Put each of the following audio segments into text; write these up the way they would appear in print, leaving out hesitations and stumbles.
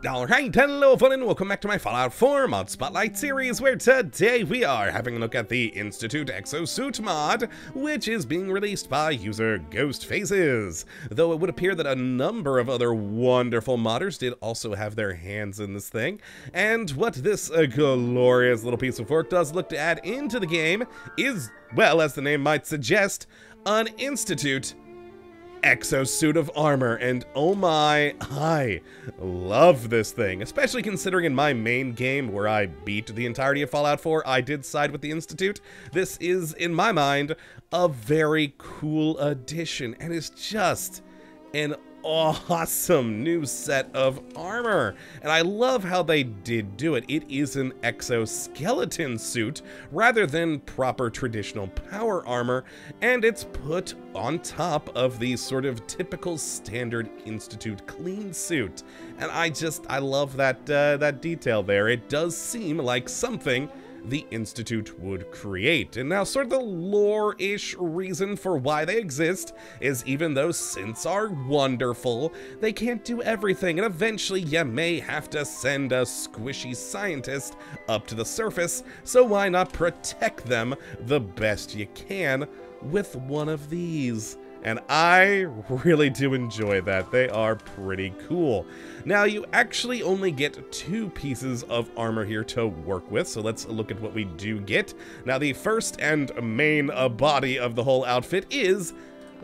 Alright, hello everyone and welcome back to my Fallout 4 mod spotlight series, where today we are having a look at the Institute EXO Suit mod, which is being released by user Ghostfaces. Though it would appear that a number of other wonderful modders did also have their hands in this thing, and what this glorious little piece of work does look to add into the game is, well, as the name might suggest, an Institute EXO Suit of armor, and oh my, I love this thing, especially considering in my main game where I beat the entirety of Fallout 4, I did side with the Institute. This is, in my mind, a very cool addition, and is just an awesome new set of armor, and I love how they did do it. It is an exoskeleton suit rather than proper traditional power armor, and it's put on top of the sort of typical standard Institute clean suit, and I love that that detail there. It does seem like something the Institute would create. And now sort of the lore-ish reason for why they exist is even though synths are wonderful, they can't do everything, and eventually you may have to send a squishy scientist up to the surface, so why not protect them the best you can with one of these? And I really do enjoy that. They are pretty cool. Now, you actually only get 2 pieces of armor here to work with, so let's look at what we do get. Now, the first and main body of the whole outfit is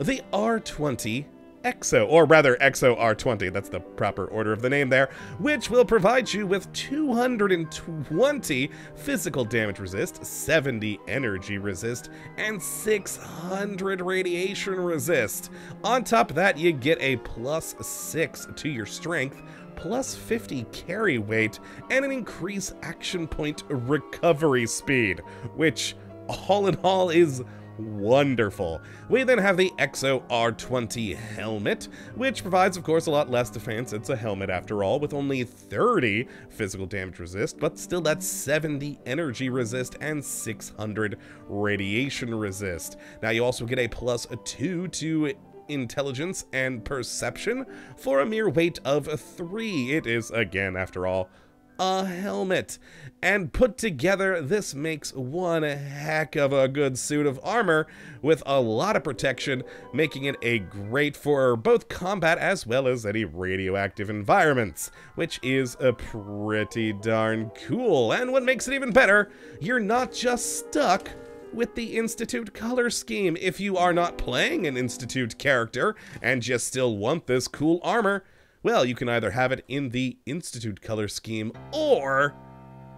the R20 EXO, or rather EXO R20, that's the proper order of the name there, which will provide you with 220 physical damage resist, 70 energy resist, and 600 radiation resist. On top of that, you get a +6 to your strength, +50 carry weight, and an increased action point recovery speed, which all in all is wonderful. We then have the EXO R20 helmet, which provides, of course, a lot less defense. It's a helmet after all, with only 30 physical damage resist, but still that's 70 energy resist and 600 radiation resist. Now you also get a +2 to intelligence and perception for a mere weight of 3. It is, again, after all, a helmet, and put together this makes one heck of a good suit of armor with a lot of protection, making it a great for both combat as well as any radioactive environments, which is a pretty darn cool. And what makes it even better, you're not just stuck with the Institute color scheme. If you are not playing an Institute character and just still want this cool armor, well, you can either have it in the Institute color scheme or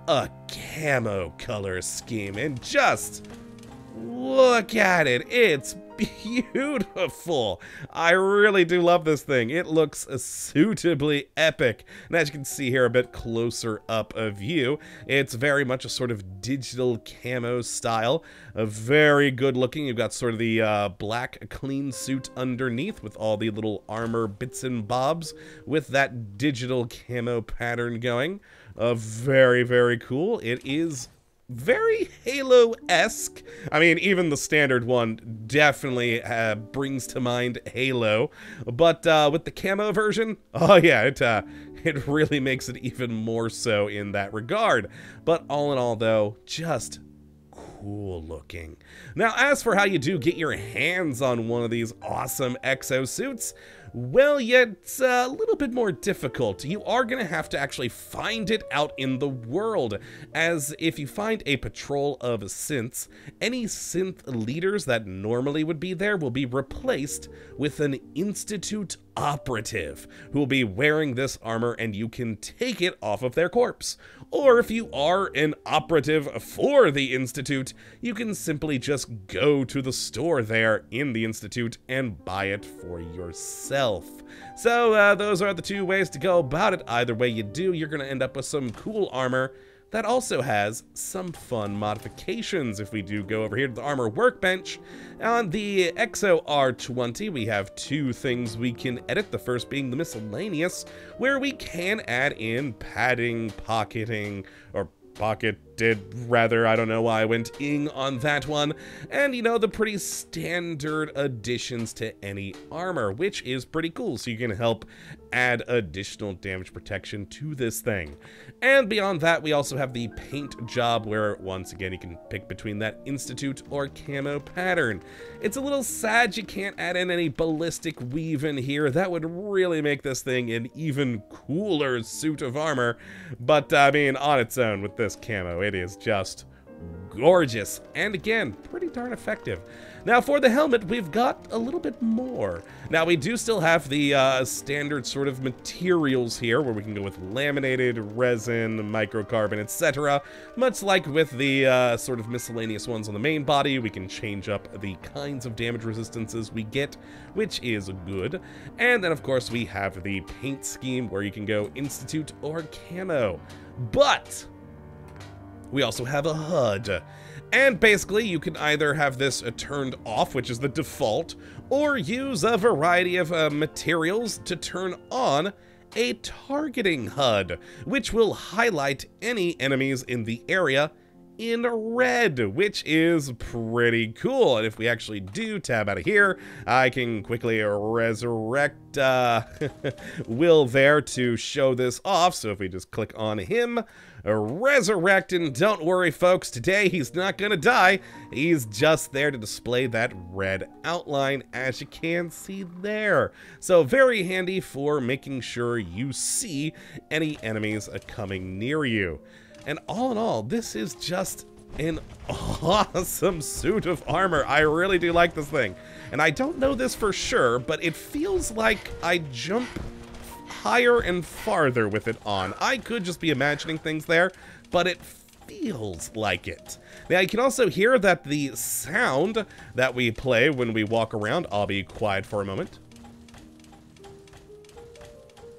a camo color scheme. And just look at it. It's beautiful. I really do love this thing. It looks suitably epic. And as you can see here a bit closer up a view, it's very much a sort of digital camo style. Very good looking. You've got sort of the black clean suit underneath with all the little armor bits and bobs with that digital camo pattern going. Very, very cool. It is very Halo-esque. I mean, even the standard one definitely brings to mind Halo, but with the camo version, oh yeah, it really makes it even more so in that regard. But all in all, though, just cool looking. Now, as for how you do get your hands on one of these awesome EXO suits, well, it's a little bit more difficult. You are going to have to actually find it out in the world, as if you find a patrol of synths, any synth leaders that normally would be there will be replaced with an Institute operative who will be wearing this armor, and you can take it off of their corpse. Or if you are an operative for the Institute, you can simply just go to the store there in the Institute and buy it for yourself. So those are the 2 ways to go about it. Either way you do, you're going to end up with some cool armor that also has some fun modifications. If we do go over here to the armor workbench, on the EXO R20, we have 2 things we can edit. The first being the miscellaneous, where we can add in padding, pocketing, or pocket did rather. I don't know why I went ing on that one. And, you know, the pretty standard additions to any armor, which is pretty cool. So you can help add additional damage protection to this thing. And beyond that, we also have the paint job, where once again you can pick between that Institute or Camo pattern. It's a little sad you can't add in any ballistic weave in here. That would really make this thing an even cooler suit of armor. But I mean, on its own with this camo, it is just gorgeous, and again, pretty darn effective. Now for the helmet, we've got a little bit more. Now we do still have the standard sort of materials here, where we can go with laminated, resin, microcarbon, etc. Much like with the sort of miscellaneous ones on the main body, we can change up the kinds of damage resistances we get, which is good. And then of course we have the paint scheme, where you can go Institute or Camo. But we also have a HUD. And basically, you can either have this turned off, which is the default, or use a variety of materials to turn on a targeting HUD, which will highlight any enemies in the area in red, which is pretty cool. And if we actually do tab out of here, I can quickly resurrect Will there to show this off. So if we just click on him, resurrect, and don't worry folks, today he's not gonna die. He's just there to display that red outline, as you can see there. So very handy for making sure you see any enemies coming near you. And all in all, this is just an awesome suit of armor. I really do like this thing. And I don't know this for sure, but it feels like I jump higher and farther with it on. I could just be imagining things there, but it feels like it. Now you can also hear that the sound that we play when we walk around, I'll be quiet for a moment.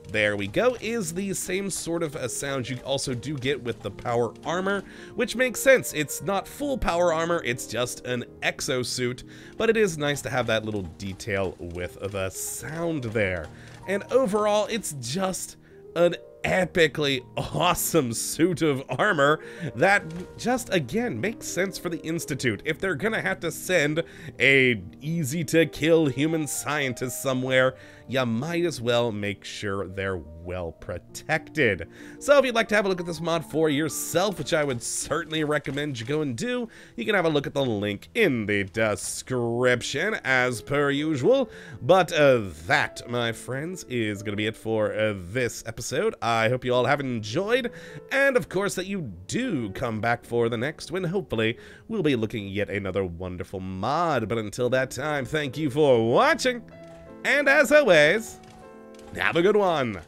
There we go, is the same sort of a sound you also do get with the power armor, which makes sense. It's not full power armor, it's just an exosuit, but it is nice to have that little detail with the sound there. And overall, it's just an epically awesome suit of armor that just, again, makes sense for the Institute. If they're gonna have to send a easy-to-kill human scientist somewhere, you might as well make sure they're well protected. So if you'd like to have a look at this mod for yourself, which I would certainly recommend you go and do, you can have a look at the link in the description as per usual. But that, my friends, is going to be it for this episode. I hope you all have enjoyed, and of course that you do come back for the next, when hopefully we'll be looking at yet another wonderful mod. But until that time, thank you for watching, and as always, have a good one.